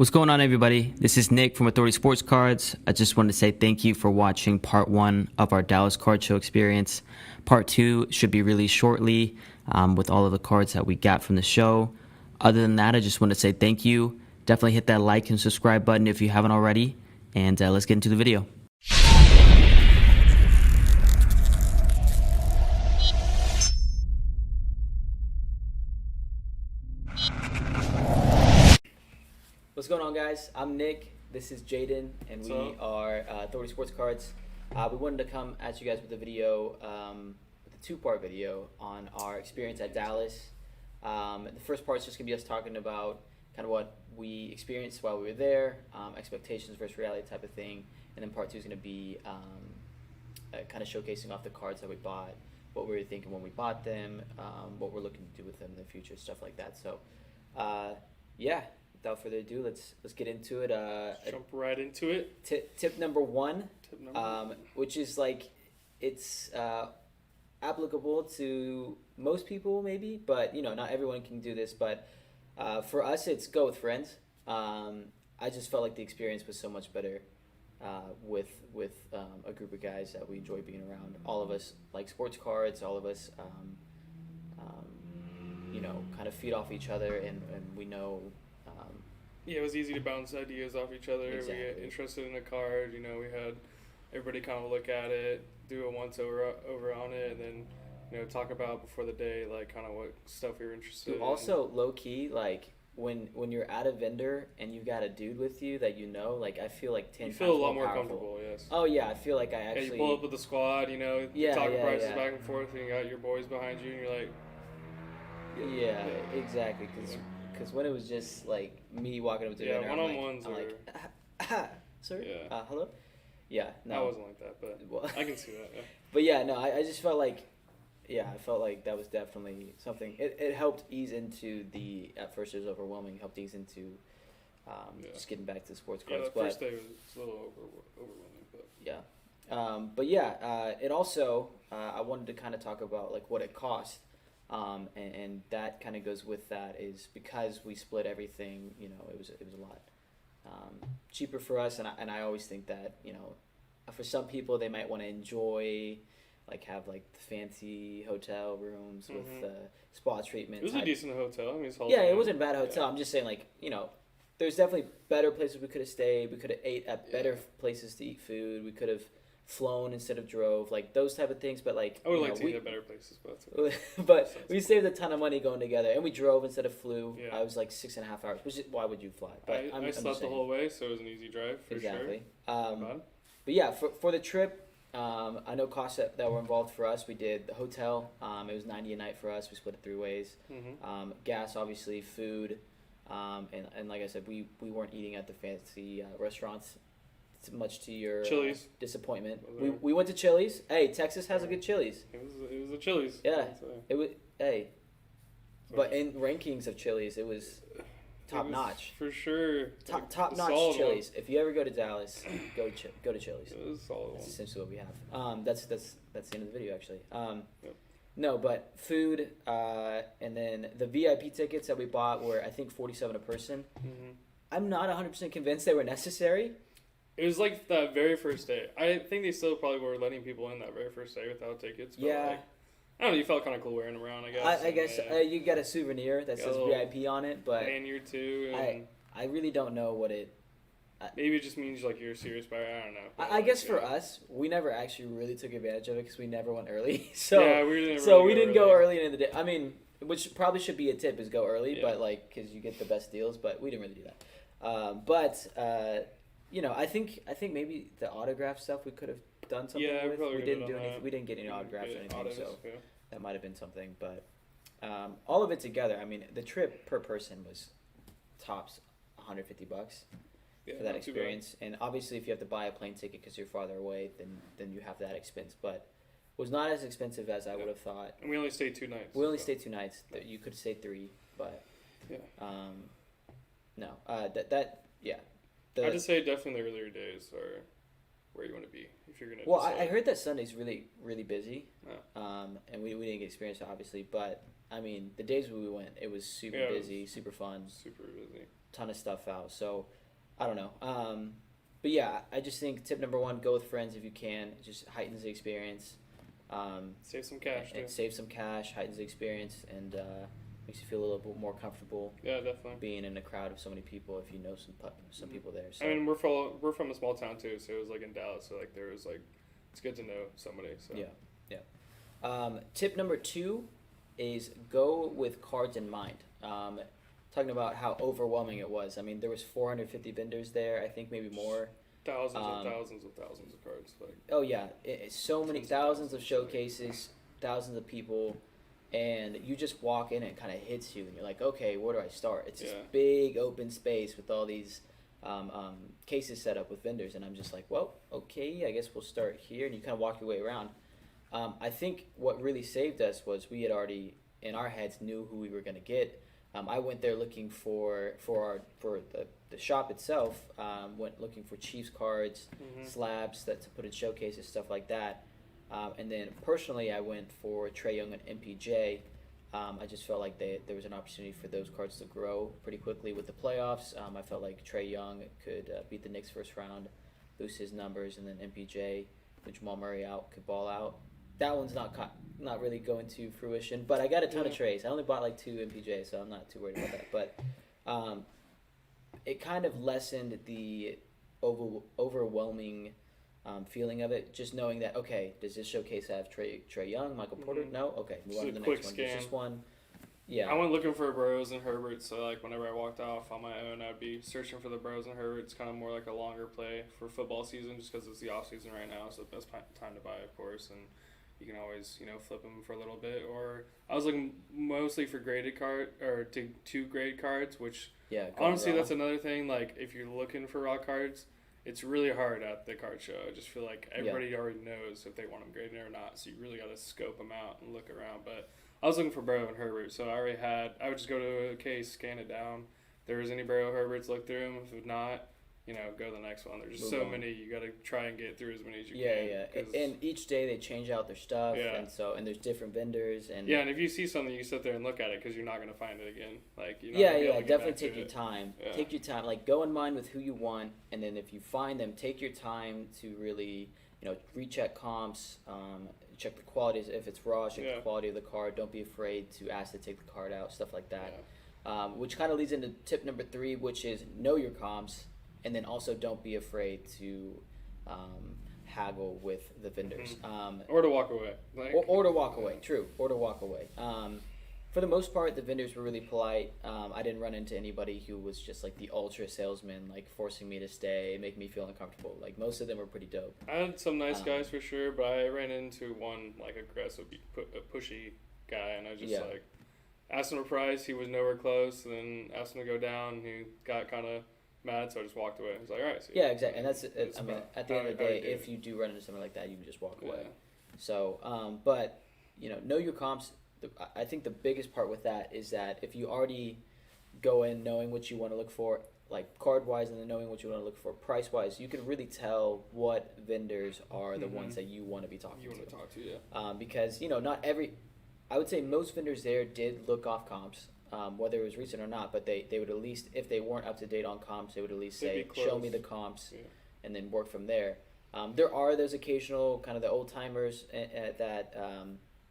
What's going on, everybody? This is Nick from Authority Sports Cards. I just wanted to say thank you for watching part 1 of our Dallas card show experience. Part 2 should be released shortly with all of the cards that we got from the show. Other than that, I just want to say thank you. Definitely hit that like and subscribe button if you haven't already. And let's get into the video. What's going on, guys? I'm Nick. This is Jaden, and we are Authority Sports Cards. We wanted to come at you guys with a video, with a 2-part video on our experience at Dallas. The first part is just going to be us talking about kind of what we experienced while we were there, expectations versus reality type of thing. And then part 2 is going to be kind of showcasing off the cards that we bought, what we were thinking when we bought them, what we're looking to do with them in the future, stuff like that. So, yeah. Without further ado, let's get into it. Jump right into it. Tip number one, which is like it's applicable to most people maybe, but not everyone can do this. But for us, it's go with friends. I just felt like the experience was so much better with a group of guys that we enjoy being around. All of us like sports cards. All of us, kind of feed off each other, and we know. Yeah, it was easy to bounce ideas off each other. Exactly. We get interested in a card. We had everybody kind of look at it, do a once over on it, and then talk about before the day like kind of what stuff we were interested in. Also, low key, like when you're at a vendor and you've got a dude with you that like I feel like 10 you times feel a lot more powerful. Comfortable. Yes. Oh yeah, I feel like I actually. Yeah, you pull up with the squad. Talking prices back and forth, and you got your boys behind you, and you're like. Yeah, exactly. Because when it was just like me walking up to the vendor, one-on-ones I'm like, sir, yeah. Hello, yeah, no, I wasn't like that, but I can see that. Yeah. But yeah, no, I just felt like, I felt like that was definitely something. It helped ease into the. At first, it was overwhelming. Helped ease into, just getting back to the sports cards. Yeah, the first day was a little overwhelming, but yeah. It also I wanted to kind of talk about like what it cost. And that kind of goes with that is because we split everything, it was a lot cheaper for us. And I always think that, for some people they might want to enjoy, like have like fancy hotel rooms with spa treatment. It was a decent hotel. I mean, it wasn't a bad hotel. Yeah. I'm just saying like, there's definitely better places we could have stayed. We could have ate at better places to eat food. We could have flown instead of drove, like those type of things. But like I would like to eat at better places, but we saved a ton of money going together, and we drove instead of flew. Yeah. I was like 6.5 hours. Why would you fly? But I slept the whole way, so it was an easy drive for exactly. Sure. But yeah, for the trip, I know costs that were involved for us. We did the hotel. It was $90 a night for us. We split it 3 ways. Gas, obviously, food, and like I said, we weren't eating at the fancy restaurants. Much to your disappointment. We went to Chili's. Hey, Texas has a good Chili's. It was a Chili's. Yeah. It was. Hey. But in rankings of Chili's, it was top notch. For sure. Top notch Chili's. One. If you ever go to Dallas, go to Chili's. It was a solid That's one. essentially what we have. That's the end of the video actually. Yep. No, but food, and then the VIP tickets that we bought were I think $47 a person. I'm not 100% convinced they were necessary. It was like that very first day. I think they still probably were letting people in that very first day without tickets. But yeah. Like, I don't know. You felt kind of cool wearing them around, I guess. I guess you got a souvenir that says VIP on it, but lanyard too. And I really don't know what it. Maybe it just means like you're a serious buyer. I don't know. I guess for us, we never actually really took advantage of it because we never went early. So yeah, we didn't go early in the day. I mean, which probably should be a tip is go early, yeah. but like because you get the best deals. But we didn't really do that. I think maybe the autograph stuff we could have done something with. We didn't do anything. We didn't get any autographs or anything, so that might have been something. But all of it together, I mean, the trip per person was tops $150 for that experience. And obviously, if you have to buy a plane ticket because you're farther away, then you have that expense. But it was not as expensive as I would have thought. And we only stayed 2 nights. We only stayed 2 nights. You could have stayed 3, but no. I'd just say definitely the earlier days are where you want to be if you're gonna. Well, I heard that Sunday's really really busy. Yeah. And we didn't get experience it obviously, but I mean the days we went, it was super busy, super fun. Super busy. ton of stuff out. So I don't know. But yeah, I just think tip number one: go with friends if you can. It just heightens the experience. Save some cash too. Save some cash, heightens the experience, and makes you feel a little bit more comfortable. Yeah, definitely. Being in a crowd of so many people, if you know some people there. So. I mean, we're from a small town too, so it was like in Dallas. So like there was like, it's good to know somebody. So yeah. Tip number 2 is go with cards in mind. Talking about how overwhelming it was. I mean, there was 450 vendors there. I think maybe more. Thousands and thousands of thousands of cards. Like. Oh yeah, so many thousands of showcases, thousands of people, and you just walk in and it kind of hits you, and you're like, okay, where do I start? It's this big open space with all these cases set up with vendors, and I'm just like, well, okay, I guess we'll start here, and you kind of walk your way around. I think what really saved us was we had already in our heads knew who we were going to get. I went there looking for the shop itself. Went looking for Chiefs cards, slabs to put in showcases, stuff like that. And then personally, I went for Trae Young and MPJ. I just felt like there was an opportunity for those cards to grow pretty quickly with the playoffs. I felt like Trae Young could beat the Knicks first round, boost his numbers, and then MPJ, with Jamal Murray out, could ball out. That one's not really going to fruition, but I got a ton of trays. I only bought like 2 MPJ, so I'm not too worried about that. But it kind of lessened the overwhelming feeling of it, just knowing that, okay, does this showcase have Trae Young, Michael Porter? No? Okay, move on to the next one. There's just one. Yeah. I went looking for Burrows and Herberts, so like whenever I walked off on my own, I'd be searching for the Burrows and Herberts, kind of more like a longer play for football season, just because it's the off season right now, so the best time to buy, of course, and you can always, flip them for a little bit. Or I was looking mostly for graded two grade cards, which honestly, that's another thing. Like if you're looking for raw cards, it's really hard at the card show. I just feel like everybody already knows if they want them graded or not, so you really got to scope them out and look around. But I was looking for Burrow and Herbert, so I would just go to a case, scan it down. If there was any Burrow Herberts, look through them. If not, go to the next one. There's just so many. You got to try and get through as many as you can. Yeah. And each day they change out their stuff, and there's different vendors. And if you see something, you sit there and look at it because you're not going to find it again. Like definitely take your time. Yeah. Take your time. Like go in mind with who you want, and then if you find them, take your time to really recheck comps, check the quality. If it's raw, check the quality of the card. Don't be afraid to ask to take the card out, stuff like that. Yeah. Which kind of leads into tip number 3, which is know your comps. And then also don't be afraid to haggle with the vendors. Or to walk away. Or to walk away, true. Or to walk away. For the most part, the vendors were really polite. I didn't run into anybody who was just like the ultra salesman, like forcing me to stay, making me feel uncomfortable. Like most of them were pretty dope. I had some nice guys for sure, but I ran into one like aggressive, pushy guy, and I just like asked him a price. He was nowhere close, and then asked him to go down. He got kind of mad, so I just walked away. I was like, all right. Yeah, exactly. And that's it. I mean, at the end of the day, if you do run into something like that, you can just walk away. So, but, know your comps. I think the biggest part with that is that if you already go in knowing what you want to look for, like card-wise, and then knowing what you want to look for price-wise, you can really tell what vendors are the ones that you want to be talking to. Because, I would say most vendors there did look off comps. Whether it was recent or not, but they would at least, if they weren't up to date on comps, they would at least say, show me the comps, and then work from there. There are those occasional kind of the old timers that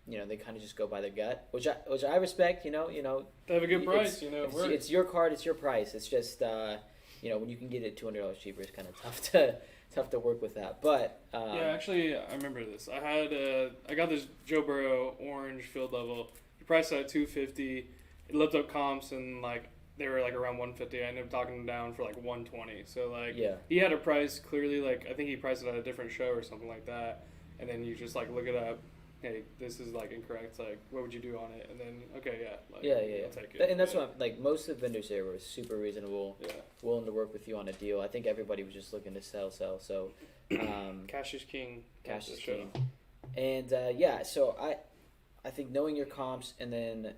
they kind of just go by their gut, which I respect. They have a good price. It's your card, it's your price. It's just when you can get it $200 cheaper, it's kind of tough to work with that. But actually, I remember this. I got this Joe Burrow orange field level. The price at $250. It looked up comps and they were around $150. I ended up talking him down for $120. So he had a price clearly I think he priced it at a different show or something like that. And then you just look it up. Hey, this is incorrect. What would you do on it? And then I'll take it. And that's what most of the vendors there were super reasonable, willing to work with you on a deal. I think everybody was just looking to sell. So cash is king. Cash is king. And so I think knowing your comps and then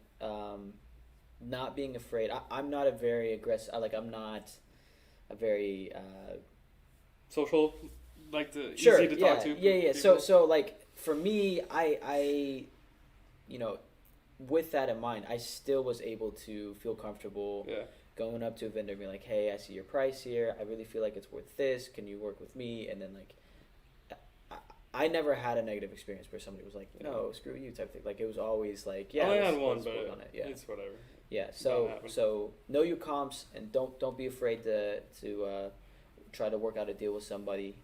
not being afraid. I'm not a very aggressive. I'm not a very social, easy to talk to. Yeah. So for me, I with that in mind, I still was able to feel comfortable going up to a vendor and being like, hey, I see your price here. I really feel like it's worth this. Can you work with me? And then like, I never had a negative experience where somebody was like, no, screw you type thing. Like it was always like, yeah, I let's had one, work but on it. Yeah. it's whatever. Yeah. So know your comps and don't be afraid to try to work out a deal with somebody.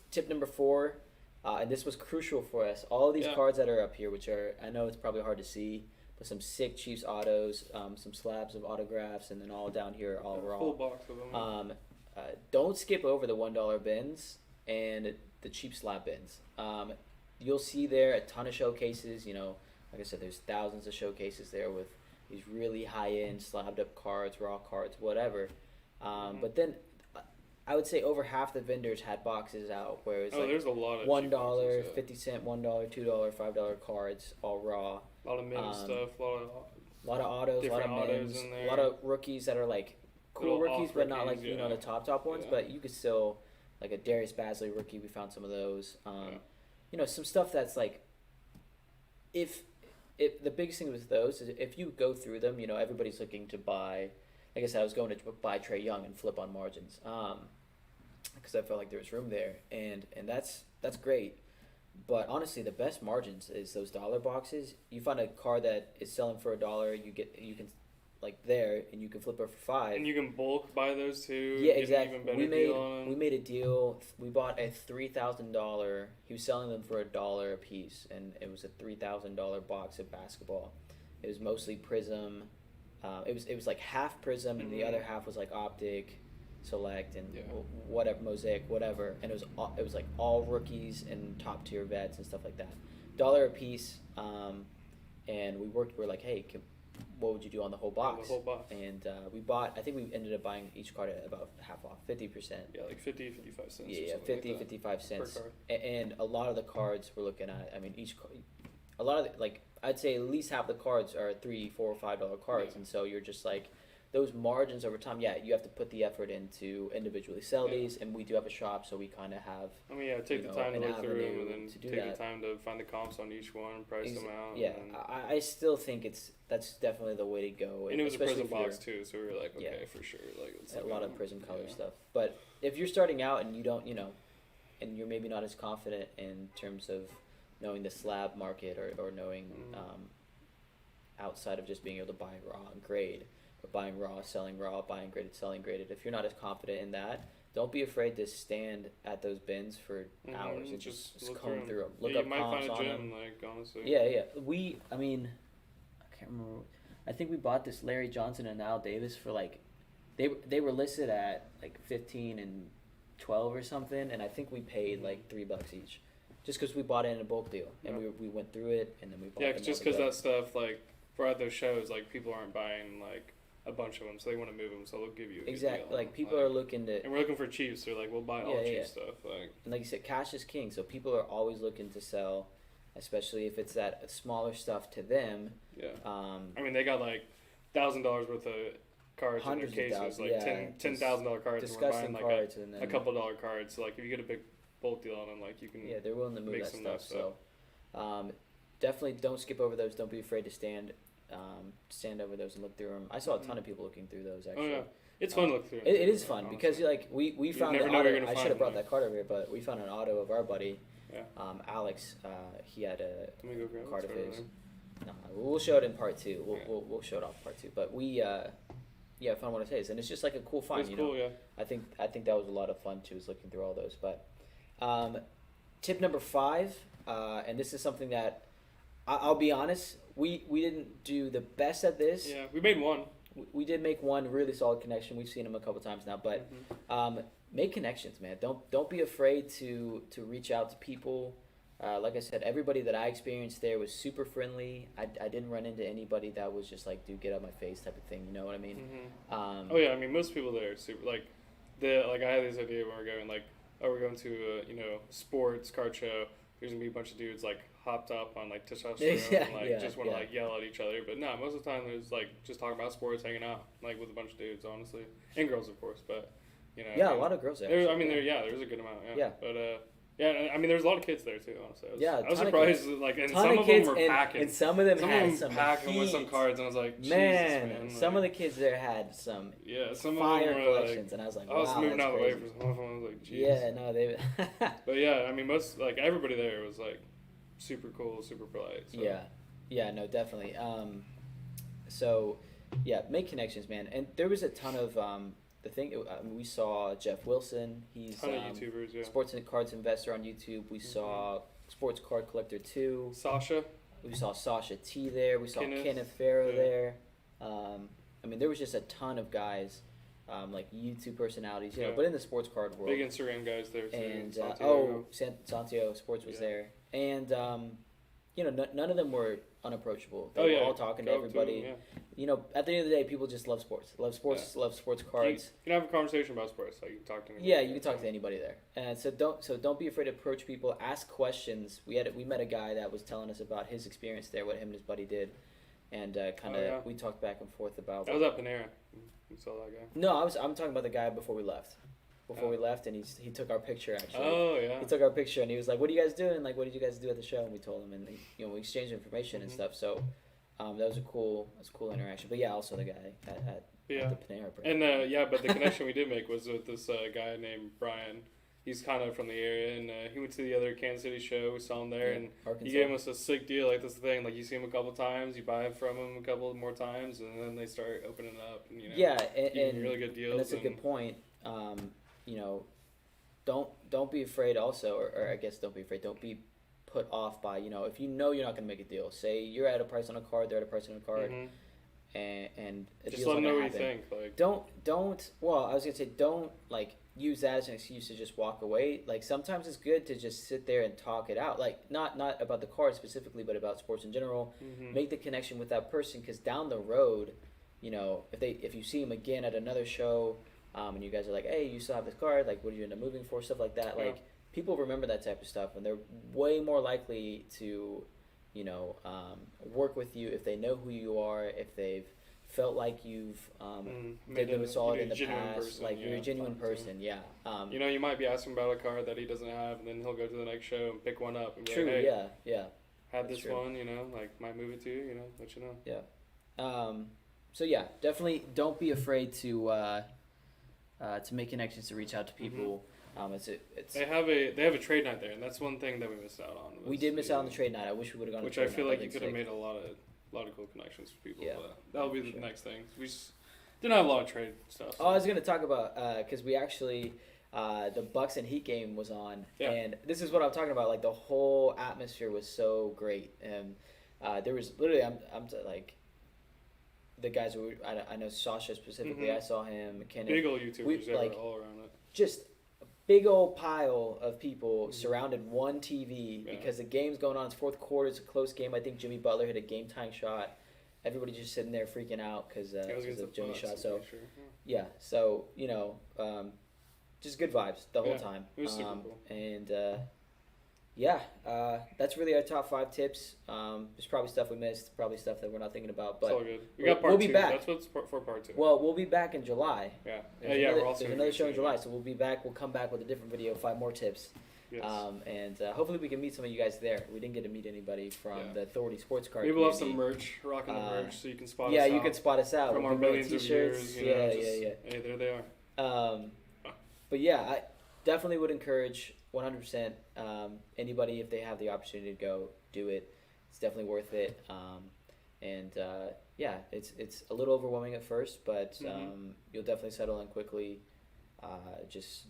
Tip number 4, and this was crucial for us. All of these cards that are up here, which are, I know it's probably hard to see, but some sick Chiefs autos, some slabs of autographs, and then all down here, all raw. Full box of them. Don't skip over the $1 bins and the cheap slab bins. You'll see there a ton of showcases. You know, like I said, there's thousands of showcases there with these really high-end slabbed up cards, raw cards, whatever. But then I would say over half the vendors had boxes out where it's like there's a lot of $1, 50 cent, $1, $2, $5 cards, all raw. A lot of min stuff, a lot of autos, a lot of autos mins, in there. a lot of rookies that are like cool Little rookies, off but not like rookies, you know the top ones. Yeah. But you could still like a Darius Basley rookie. We found some of those. You know, some stuff that's like if the biggest thing with those is if you go through them, you know, everybody's looking to buy. Like I said, I was going to buy Trae Young and flip on margins because I felt like there was room there, and that's great. But honestly, the best margins is those dollar boxes. You find a car that is selling for $1, you can like there, and you can flip it for $5. And you can bulk buy those too. Yeah, get exactly. An even better We deal on them. made a deal. We bought a $3,000. He was selling them for $1 a piece, and it was a $3,000 box of basketball. It was mostly Prism. It was like half Prism, and the other half was like Optic, Select, and whatever, Mosaic, whatever. And it was like all rookies and top tier vets and stuff like that. $1 a piece. And we're like, hey, what would you do on the whole box? The whole box. And we bought, I think we ended up buying each card at about half off, 50%. Yeah, like 50, 55 cents. Yeah, or 50, like 55 cents. per card. And a lot of the cards we're looking at, I mean, a lot of the, like, I'd say at least half the cards are $3, $4, $5 cards. And so you're just like, those margins over time, you have to put the effort into individually sell these, and we do have a shop, so we kind of have. I mean, take the time to look through them, and then take that. the time to find the comps on each one, price them out. Yeah, I still think that's definitely the way to go. And it was a Prism box too, so we were like, okay, for sure, like let's a lot of Prism color stuff. But if you're starting out and you don't, and you're maybe not as confident in terms of knowing the slab market or knowing outside of just being able to buy raw and grade. But buying raw, selling raw, buying graded, selling graded. If you're not as confident in that, don't be afraid to stand at those bins for hours and just comb through them. Look up comps on them. Like, honestly. Yeah. I can't remember. I think we bought this Larry Johnson and Al Davis for like, they were listed at like 15 and 12 or something, and I think we paid like $3 each, just because we bought it in a bulk deal, and we went through it, and then we bought. Yeah, just because that stuff like for at those shows, like people aren't buying like a bunch of them, so they want to move them, so they'll give you a exactly good deal. Like people are looking to, and we're looking for Chiefs, so like we'll buy all cheap stuff. And like you said, cash is king, so people are always looking to sell, especially if it's that smaller stuff to them. Yeah. I mean, they got like $1,000 worth of cards in their cases, like $10,000 cards. Disgusting and we're buying cards, like and then a couple dollar cards. So like if you get a big bulk deal on them, like you can. Yeah, they're willing to move that some stuff. nice So, definitely don't skip over those. Don't be afraid to stand over those and look through them. I saw a ton of people looking through those actually. Oh yeah, it's fun to look through. It is fun because like we found never an know auto. you're gonna I should have find brought that card over here, but we found an auto of our buddy, Alex. He had a Let me go grab card of it. his. No, we'll show it in part 2. We'll show it off part 2. But we found one of his, and it's just like a cool find. It's cool, yeah. I think that was a lot of fun too, was looking through all those. But tip number 5, and this is something that I'll be honest, we didn't do the best at this. Yeah, we made one. We did make one really solid connection. We've seen him a couple times now, but make connections, man. Don't be afraid to reach out to people. Like I said, everybody that I experienced there was super friendly. I didn't run into anybody that was just like, dude, get out of my face type of thing. You know what I mean? Oh yeah, I mean most people there are super like I had this idea when we're going like, we're going to a sports card show. There's gonna be a bunch of dudes like hopped up on like testosterone and like just want to like yell at each other. But no, most of the time there's like just talking about sports, hanging out like with a bunch of dudes, honestly, and girls of course. But a lot of girls there. There was a good amount. Yeah. But Yeah, I mean, there's a lot of kids there too. Honestly, I was ton of surprised. kids. Like, and Ton some of of kids, them were packing. and some of them Some had of them some packing with some heat. cards, and I was like, Jesus, Man, man. some like, of the kids there had some some fire of them were collections, and I was like, I was wow, moving that's out of the way crazy. for some of them. I was like, jeez. Yeah, no, they. But yeah, I mean, most like everybody there was like super cool, super polite. So. Yeah, no, definitely. So, yeah, make connections, man. And there was a ton of we saw Jeff Wilson. He's ton of YouTubers, yeah. sports and cards investor on YouTube. We saw Sports Card Collector 2. Sasha. We saw Sasha T there. We saw Kenneth yeah. Farrow there. I mean, there was just a ton of guys, like YouTube personalities, you know, but in the sports card world. Big Instagram guys there too. And Santiago. Sports was there, and you know, none of them were unapproachable. They were all talking to everybody. Yeah. You know, at the end of the day, people just love sports. Love sports cards. You can have a conversation about sports. Like you can talk to anybody. Yeah, you can talk to anybody there. And so don't be afraid to approach people. Ask questions. We met a guy that was telling us about his experience there, what him and his buddy did, and we talked back and forth about. That was at Panera. You saw that guy? No, I'm talking about the guy before we left. We left, and he took our picture actually. Oh yeah. He took our picture, and he was like, "What are you guys doing? Like, what did you guys do at the show?" And we told him, and we exchanged information and stuff. So, that was a cool interaction. But yeah, also the guy at the Panera Bread. And but the connection we did make was with this guy named Brian. He's kind of from the area, and he went to the other Kansas City show. We saw him there, and Arkansas. he gave us a sick deal. Like, this is the thing. Like, you see him a couple times, you buy from him a couple more times, and then they start opening up. And, and really good deals. And that's a good point. Don't be afraid. Also, or I guess don't be afraid. Don't be put off by if you know you're not going to make a deal. Say you're at a price on a card, they're at a price on a card. And just let them know what you think. Like, don't. Well, I was gonna say don't use that as an excuse to just walk away. Like sometimes it's good to just sit there and talk it out. Like not about the card specifically, but about sports in general. Make the connection with that person, because down the road, if you see them again at another show, and you guys are like, hey, you still have this card. Like, what did you end up moving for? Stuff like that. Yeah. Like people remember that type of stuff, and they're way more likely to work with you if they know who you are, if they've felt like you've did them solid in the past, like you're a genuine person. Yeah. You might be asking about a card that he doesn't have, and then he'll go to the next show and pick one up and be true. like, hey, yeah. Had this one, might move it to you, let you know. Yeah. So yeah, definitely don't be afraid to make connections, to reach out to people. They have a trade night there, and that's one thing that we missed out on. We did miss out on the trade night. I wish we would have gone. Which to the I feel night. like you could have made a lot of cool connections for people. Yeah, but that'll be the next thing. We just didn't have a lot of trade stuff. So. Oh, I was gonna talk about because we actually the Bucks and Heat game was on, and this is what I'm talking about. Like the whole atmosphere was so great, and there was literally like. The guys I know Sasha specifically. I saw him. McKinnon. Big old YouTubers all around it. Just a big old pile of people surrounded one TV because the game's going on. It's fourth quarter. It's a close game. I think Jimmy Butler hit a game tying shot. Everybody just sitting there freaking out because of Jimmy's shot. So so just good vibes the whole time. It was super cool. And that's really our top 5 tips. There's probably stuff we missed, probably stuff that we're not thinking about, but it's all good. We got part 2. Be back. That's what's for part 2. Well, we'll be back in July. Yeah. There's another show in July, so we'll be back. We'll come back with a different video, 5 more tips. Yes. And hopefully we can meet some of you guys there. We didn't get to meet anybody from the Authority Sports Card. Maybe we'll have some merch, rocking the merch, so you can spot us out. Yeah, you can spot us out from our millions of viewers. Yeah. Hey, there they are. But yeah, I definitely would encourage 100% anybody, if they have the opportunity to go, do it. It's definitely worth it. It's a little overwhelming at first, but you'll definitely settle in quickly. Just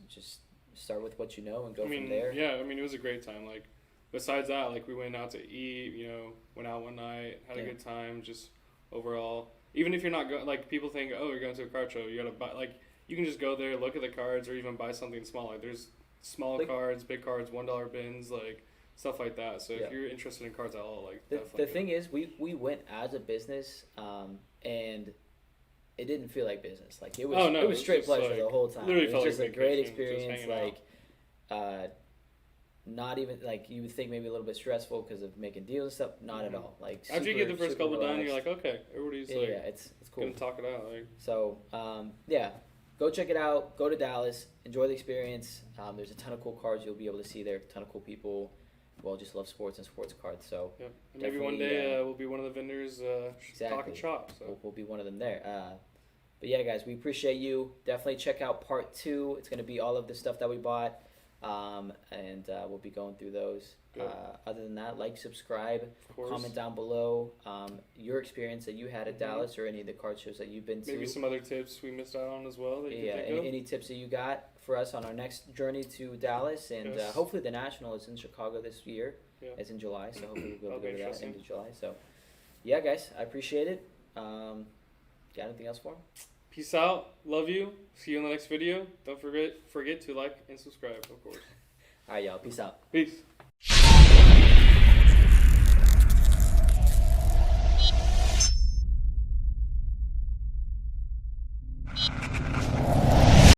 start with what you know and go from there. Yeah, it was a great time. Like, besides that, we went out to eat, went out one night, had a good time, just overall. Even if you're not going, people think, oh, you're going to a card show, you gotta buy, you can just go there, look at the cards, or even buy something small. There's small cards, big cards, $1 bins, stuff like that. So if you're interested in cards at all, definitely. The thing is, we went as a business, and it didn't feel like business. It was straight pleasure the whole time. It was just a great experience. Not even you would think maybe a little bit stressful because of making deals and stuff. Not at all. After you get the first couple done, you're like, okay, everybody's it's cool. gonna talk it out. So go check it out. Go to Dallas. Enjoy the experience. There's a ton of cool cards you'll be able to see there. A ton of cool people. Well, just love sports and sports cards. So yep. And maybe one day we'll be one of the vendors talking shop. So. We'll be one of them there. But yeah, guys, we appreciate you. Definitely check out part 2. It's going to be all of the stuff that we bought. And we'll be going through those. Other than that, like, subscribe, comment down below your experience that you had at Dallas or any of the card shows that you've been to. Maybe some other tips we missed out on as well. That you any tips that you got for us on our next journey to Dallas. And hopefully the National is in Chicago this year. Yeah. It's in July, so hopefully we'll be able to go to that end of July. So, yeah, guys, I appreciate it. Got anything else for him? Peace out. Love you. See you in the next video. Don't forget to like and subscribe, of course. All right, y'all. Peace out. Peace.